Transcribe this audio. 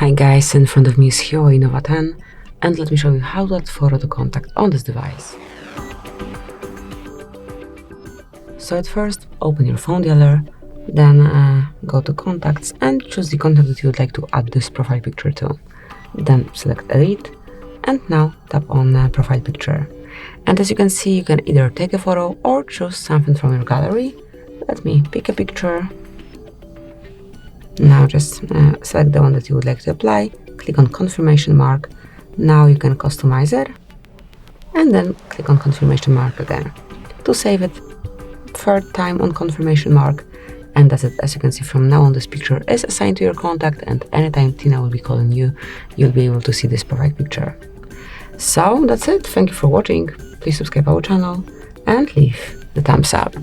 Hi guys, in front of me is HUAWEI Nova 10 and let me show you how to add photo to contact on this device. So at first, open your phone dialer, then go to contacts and choose the contact that you would like to add this profile picture to. Then select edit and now tap on profile picture. And as you can see, you can either take a photo or choose something from your gallery. Let me pick a picture. Now just select the one that you would like to apply, click on confirmation mark. Now you can customize it and then click on confirmation mark again. To save it, third time on confirmation mark, and that's it. As you can see, from now on this picture is assigned to your contact, and anytime Tina will be calling you, you'll be able to see this profile picture. So that's it. Thank you for watching. Please subscribe our channel and leave the thumbs up.